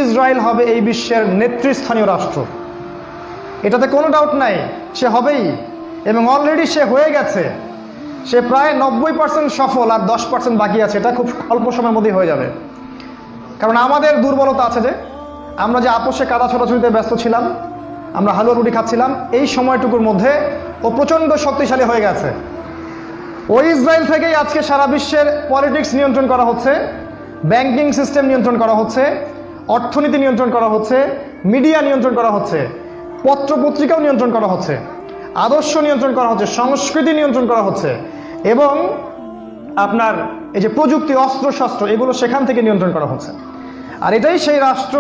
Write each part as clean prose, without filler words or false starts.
Israel হবে এই বিশ্বের নেতৃস্থানীয় রাষ্ট্র, এটাতে কোনো ডাউট নাই, সে হবেই এবং অলরেডি সে হয়ে গেছে। সে প্রায় 90% সফল, আর 10% বাকি আছে। এটা খুব অল্প সময়ের মধ্যেই হয়ে যাবে। কারণ আমাদের দুর্বলতা আছে যে আমরা যে আপোষে কাদা ছোটাছুটিতে ব্যস্ত ছিলাম, আমরা হালুয়া রুটি খাচ্ছিলাম, এই সময়টুকুর মধ্যে ও প্রচণ্ড শক্তিশালী হয়ে গেছে। ওই ইসরায়েল থেকেই আজকে সারা বিশ্বের পলিটিক্স নিয়ন্ত্রণ করা হচ্ছে, ব্যাংকিং সিস্টেম নিয়ন্ত্রণ করা হচ্ছে, অর্থনীতি নিয়ন্ত্রণ করা হচ্ছে, মিডিয়া নিয়ন্ত্রণ করা হচ্ছে, পত্রপত্রিকাও নিয়ন্ত্রণ করা হচ্ছে, আদর্শ নিয়ন্ত্রণ করা হচ্ছে, সংস্কৃতি নিয়ন্ত্রণ করা হচ্ছে, এবং আপনার এই যে প্রযুক্তি, অস্ত্রশস্ত্র, এগুলো সেখান থেকে নিয়ন্ত্রণ করা হচ্ছে। আর এটাই সেই রাষ্ট্র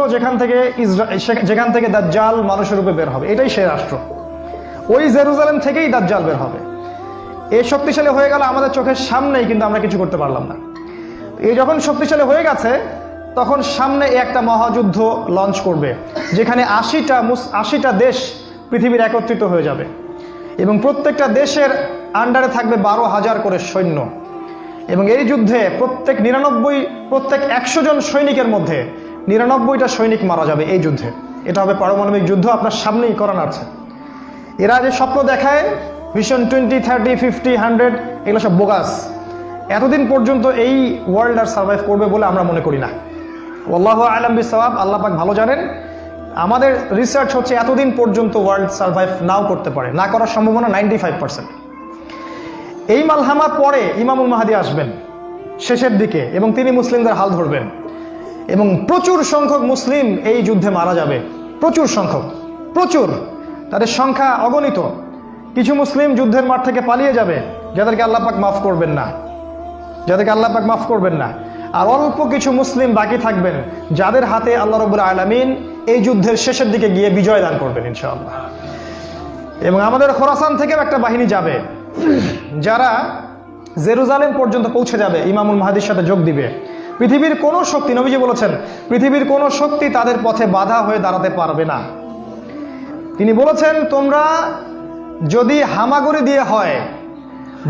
যেখান থেকে দাজ্জাল মানুষের রূপে বের হবে। এটাই সেই রাষ্ট্র। ওই জেরুজালেম থেকেই দাজ্জাল বের হবে। এই শক্তিশালী হয়ে গেল আমাদের চোখের সামনেই, কিন্তু আমরা কিছু করতে পারলাম না। এই যখন শক্তিশালী হয়ে গেছে, তখন সামনে একটা মহাযুদ্ধ লঞ্চ করবে, যেখানে 80টা দেশ পৃথিবীর একত্রিত হয়ে যাবে এবং প্রত্যেকটা দেশের আন্ডারে থাকবে 12,000 করে সৈন্য। এবং এই যুদ্ধে প্রত্যেক 100 জন সৈনিকের মধ্যে 99টা সৈনিক মারা যাবে এই যুদ্ধে। এটা হবে পারমাণবিক যুদ্ধ, আপনার সামনেই করানো আছে। এরা যে স্বপ্ন দেখায় ভিশন 20, 30, 50, 100, এগুলো সব বোগাস। এতদিন পর্যন্ত এই ওয়ার্ল্ড আর সার্ভাইভ করবে বলে আমরা মনে করি না। আল্লাহু আ'লাম বিসওয়াব, আল্লাহ পাক ভালো জানেন। আমাদের রিসার্চ হচ্ছে এতদিন পর্যন্ত ওয়ার্ল্ড সার্ভাইভ নাও করতে পারে, না করার সম্ভাবনা 95%। এই মালহামার পরে ইমামুল মাহদী আসবেন শেষের দিকে, এবং তিনি মুসলিমদের হাল ধরবেন এবং প্রচুর সংখ্যক মুসলিম এই যুদ্ধে মারা যাবে। প্রচুর সংখ্যক, প্রচুর, তাদের সংখ্যা অগণিত। কিছু মুসলিম যুদ্ধের মাঠ থেকে পালিয়ে যাবে, যাদেরকে আল্লাহ পাক মাফ করবেন না, আর অল্প কিছু মুসলিম বাকি থাকবেন, যাদের হাতে আল্লাহ রাব্বুল আলামিন এই যুদ্ধের শেষের দিকে গিয়ে বিজয় দান করবেন ইনশাআল্লাহ। এবং আমাদের খোরাসান থেকেও একটা বাহিনী যাবে, যারা জেরুজালেম পর্যন্ত পৌঁছে যাবে, ইমামুল মাহদীর সাথে যোগ দিবে। পৃথিবীর কোনো শক্তি, নবীজি বলেছেন, পৃথিবীর কোনো শক্তি তাদের পথে বাধা হয়ে দাঁড়াতে পারবে না। তিনি বলেছেন, তোমরা যদি হামাগুড়ি দিয়ে হয়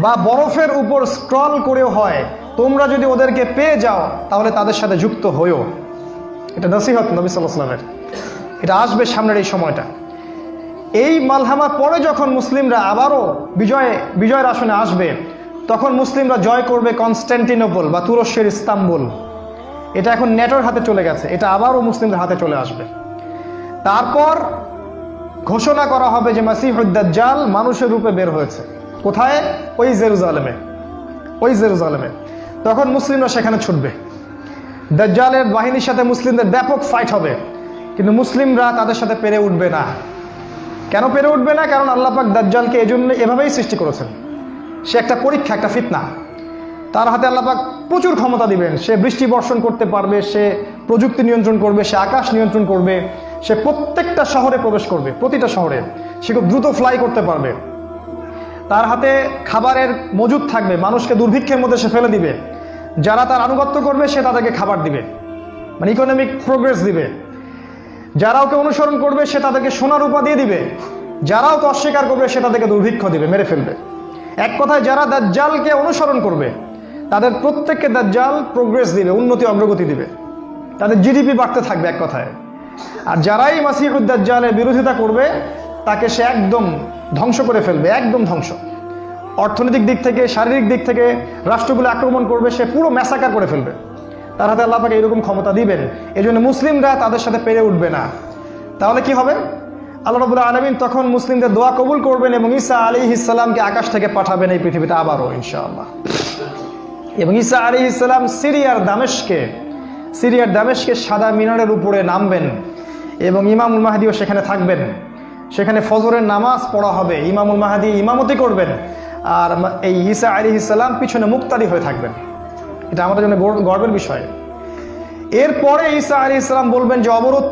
বা বরফের উপর স্ক্রল করেও হয়, তোমরা যদি ওদেরকে পেয়ে যাও তাহলে তাদের সাথে যুক্ত হইও। এটা নসিহত নবী সাল্লাল্লাহু আলাইহি ওয়াসাল্লামের। এটা আসবে সামনের এই সময়টা। এই মালহামার পরে যখন মুসলিমরা আবারও বিজয়ের আসনে আসবে, তখন মুসলিমরা জয় করবে কনস্ট্যান্টিনোপল বা তুরস্কের ইস্তাম্বুল। এটা এখন নেটোর হাতে চলে গেছে, এটা আবারও মুসলিমদের হাতে চলে আসবে। তারপর ঘোষণা করা হবে যে মাসিহুদ দাজ্জাল মানুষের রূপে বের হয়েছে। কোথায়? ওই জেরুজালেমে। তখন মুসলিমরা সেখানে ছুটবে। দাজ্জালের বাহিনীর সাথে মুসলিমদের ব্যাপক ফাইট হবে, কিন্তু মুসলিমরা তাদের সাথে পেরে উঠবে না। কেন পেরে উঠবে না? কারণ আল্লাহ পাক দাজ্জালকে এজন্য এভাবেই সৃষ্টি করেছেন। সে একটা পরীক্ষা, একটা ফিতনা। তার হাতে আল্লাহ পাক প্রচুর ক্ষমতা দিবেন। সে বৃষ্টি বর্ষণ করতে পারবে, সে প্রযুক্তি নিয়ন্ত্রণ করবে, সে আকাশ নিয়ন্ত্রণ করবে, সে প্রত্যেকটা শহরে প্রবেশ করবে, প্রতিটা শহরে সে খুব দ্রুত ফ্লাই করতে পারবে। তার হাতে খাবারের মজুদ থাকবে, মানুষকে দুর্ভিক্ষের মধ্যে সে ফেলে দিবে। যারা তার আনুগত্য করবে সে তাদেরকে খাবার দিবে, মানে ইকোনমিক প্রোগ্রেস দিবে। যারা ওকে অনুসরণ করবে সে তাদেরকে সোনা রূপা দিয়ে দিবে। যারা ওকে অস্বীকার করবে সে তাদেরকে দুর্ভিক্ষ দিবে, মেরে ফেলবে। এক কথায় যারা দাজ্জালকে অনুসরণ করবে তাদের প্রত্যেককে দাজ্জাল প্রোগ্রেস দিবে, উন্নতি অগ্রগতি দিবে, তাদের জিডিপি বাড়তে থাকবে এক কথায়। আর যারাই মাসিহুদ দাজ্জালের বিরোধিতা করবে তাকে সে একদম ধ্বংস করে ফেলবে, একদম ধ্বংস। অর্থনৈতিক দিক থেকে, শারীরিক দিক থেকে রাষ্ট্রগুলো আক্রমণ করবে, সে পুরো ম্যাসাকার করে ফেলবে। তার হাতে আল্লাহ পাক এরকম ক্ষমতা দিবেন। এই জন্য মুসলিমরা তাদের সাথে পেরে উঠবে না। তাহলে কি হবে? আল্লাহ রাব্বুল আলামিন তখন মুসলিমদের দোয়া কবুল করবেন এবং ঈসা আলাইহিস সালামকে আকাশ থেকে পাঠাবেন এই পৃথিবীতে আবারও ইনশাআল্লাহ। এবং ঈসা আলাইহিস সালাম সিরিয়ার দামেস্কে সাদা মিনারের উপরে নামবেন এবং ইমামুল মাহদীও সেখানে থাকবেন। সেখানে ফজরের নামাজ পড়া হবে, ইমামুল মাহদী ইমামতি করবেন, আর এই ঈসা আলাইহিস সালাম পিছনে মুক্তাদি হয়ে থাকবেন। এটা আমাদের জন্য গর্বের বিষয়। এরপরে ঈসা আলাইহিস সালাম বলবেন যে অবরোধ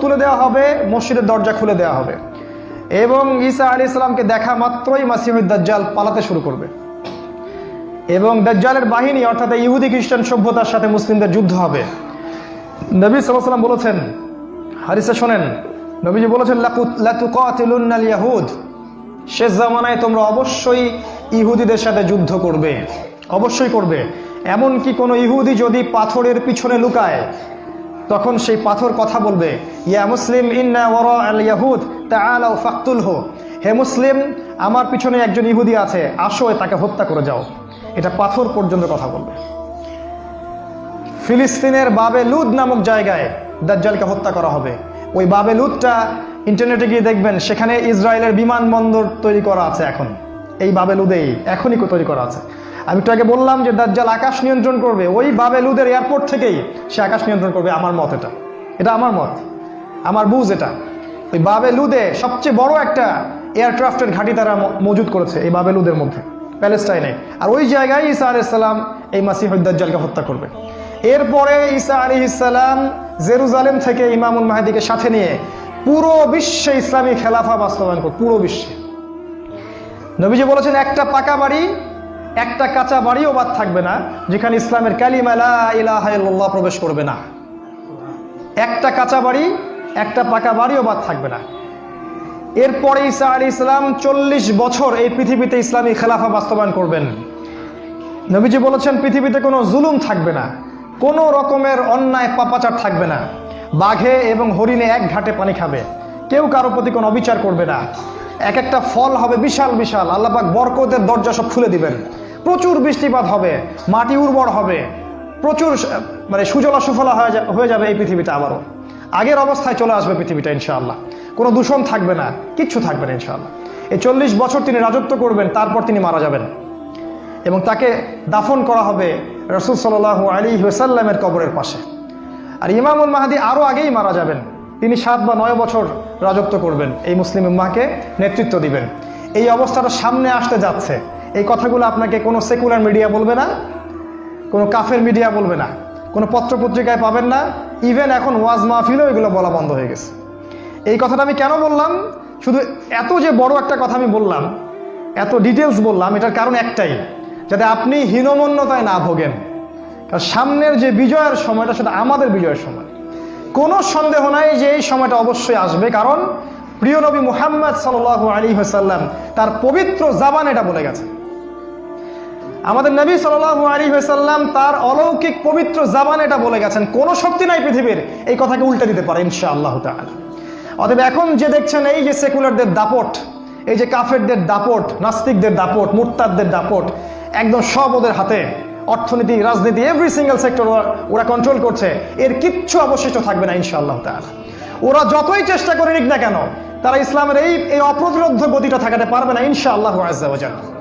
তুলে দেওয়া হবে, মসজিদের দরজা খুলে দেওয়া হবে এবং ঈসা আলাইহিস সালামকে দেখা মাত্রই মাসিহুদ দাজ্জাল পালাতে শুরু করবে এবং দাজ্জালের বাহিনী অর্থাৎ ইহুদি খ্রিস্টান সভ্যতার সাথে মুসলিমদের যুদ্ধ হবে। নবী সাল্লাল্লাহু আলাইহি ওয়াসাল্লাম বলেছেন, হাদিসে শোনেন, নবীজি বলেছেন, লা তুকাতিলুন্নাল ইয়াহুদ, শেষ জামানায় তোমরা অবশ্যই ইহুদিদের সাথে যুদ্ধ করবে, অবশ্যই করবে। এমনকি কোনো ইহুদি যদি পাথরের পিছনে লুকায়, তখন সেই পাথর কথা বলবে, ইয়া মুসলিম ইন্না ওয়ারা আল ইয়াহুদ তাআলাউ ফাকতুলহু, হে মুসলিম আমার পিছনে একজন ইহুদি আছে, আসো তাকে হত্যা করে যাও। এটা পাথর পর্যন্ত কথা বলবে। ফিলিস্তিনের বাবে লুদ নামক জায়গায় দাজ্জালকে হত্যা করা হবে। ওই বাবে লুদটা ইন্টারনেটে গিয়ে দেখবেন, সেখানে ইসরায়েলের বিমানবন্দর তৈরি করা আছে এখন, এই বাবে লুদেই এখনই তৈরি করা আছে। আমি একটু আগে বললাম যে দাজ্জাল আকাশ নিয়ন্ত্রণ করবে, ওই বাবে লুদের এয়ারপোর্ট থেকেই সে আকাশ নিয়ন্ত্রণ করবে। আমার মত, এটা আমার মত, আমার বুঝ। এটা ওই বাবে লুদে সবচেয়ে বড় একটা এয়ারক্রাফটের ঘাঁটি তারা মজুদ করেছে এই বাবে লুদের মধ্যে, প্যালেস্টাইনে। আর ওই জায়গায় ঈসা আলাইহিস সালাম এই মাসিহুদ দাজ্জালকে হত্যা করবে। এরপরে ঈসা আলাইহিস সালাম জেরুজালেম থেকে ইমামুল মাহদিকে সাথে নিয়ে পুরো বিশ্বে ইসলামী খেলাফা বাস্তবায়ন করবে। পুরো বিশ্বে নবীজি বলেছেন, একটা পাকা বাড়ি একটা কাঁচা বাড়িও বাদ থাকবে না যেখানে ইসলামের কালিমা লা ইলাহা ইল্লাল্লাহ প্রবেশ করবে না। একটা কাঁচা বাড়ি একটা পাকা বাড়িও বাদ থাকবে না। এরপরে ঈসা আলাইহিস সালাম 40 বছর এই পৃথিবীতে ইসলামী খেলাফা বাস্তবায়ন করবেন। নবীজি বলেছেন, পৃথিবীতে কোনো জুলুম থাকবে না, কোনো রকমের অন্যায় পাপাচার থাকবে না। বাঘে এবং হরিণে এক ঘাটে পানি খাবে, কেউ কারো প্রতি কোনো অবিচার করবে না। এক একটা ফল হবে বিশাল বিশাল, আল্লাহ পাক বরকতের দরজা সব খুলে দিবেন। প্রচুর বৃষ্টিপাত হবে, মাটি উর্বর হবে, প্রচুর সুজলা সুফলা হয়ে যাবে এই পৃথিবীটা। আবারও আগের অবস্থায় চলে আসবে পৃথিবীটা ইনশাআল্লাহ। কোনো দূষণ থাকবে না, কিচ্ছু থাকবে না ইনশাআল্লাহ। এই 40 বছর তিনি রাজত্ব করবেন, তারপর তিনি মারা যাবেন এবং তাকে দাফন করা হবে রাসূল সাল্লাল্লাহু আলাইহি ওয়াসাল্লামের কবরের পাশে। আর ইমামুল মাহদী আরও আগেই মারা যাবেন, তিনি 7 বা 9 বছর রাজত্ব করবেন, এই মুসলিম উম্মাহকে নেতৃত্ব দিবেন। এই অবস্থাটা সামনে আসতে যাচ্ছে। এই কথাগুলো আপনাকে কোনো সেকুলার মিডিয়া বলবে না, কোনো কাফের মিডিয়া বলবে না, কোনো পত্রপত্রিকায় পাবেন না। ইভেন এখন ওয়াজ মাহফিলেও এগুলো বলা বন্ধ হয়ে গেছে। এই কথাটা আমি কেন বললাম, শুধু এত যে বড় একটা কথা আমি বললাম, এত ডিটেলস বললাম, এটার কারণ একটাই, যাতে আপনি হীনমন্যতায় না ভোগেন। কারণ সামনের যে বিজয়ের সময়টা, সেটা আমাদের বিজয়ের সময়। কোনো সন্দেহ নাই যে এই সময়টা অবশ্যই আসবে, কারণ প্রিয় নবী মুহাম্মদ সাল্লাল্লাহু আলাইহি ওয়াসাল্লাম তার পবিত্র জাবান এটা বলে গেছে। আমাদের নবী সাল্লাল্লাহু আলাইহি ওয়াসাল্লাম তার অলৌকিক পবিত্র জাবান এটা বলে গেছেন। কোনো শক্তি নাই পৃথিবীর এই কথাকে উল্টে দিতে পারে ইনশাআল্লাহ তাআলা। অতএব এখন যে দেখছেন এই যে সেকুলারদের দাপট, এই যে কাফেরদের দাপট, নাস্তিকদের দাপট, মুরতাদদের দাপট, একদম সব ওদের হাতে। অর্থনীতি, রাজনীতি, এভরি সিঙ্গেল সেক্টর ওরা কন্ট্রোল করছে। এর কিচ্ছু অবশিষ্ট থাকবে না ইনশাআল্লাহ তাআলা। ওরা যতই চেষ্টা করে নিক না কেন, তারা ইসলামের এই অপ্রতিরোধ্য গতিটা ঠেকাতে পারবে না ইনশাআল্লাহু আযজা ওয়া জাল্লা।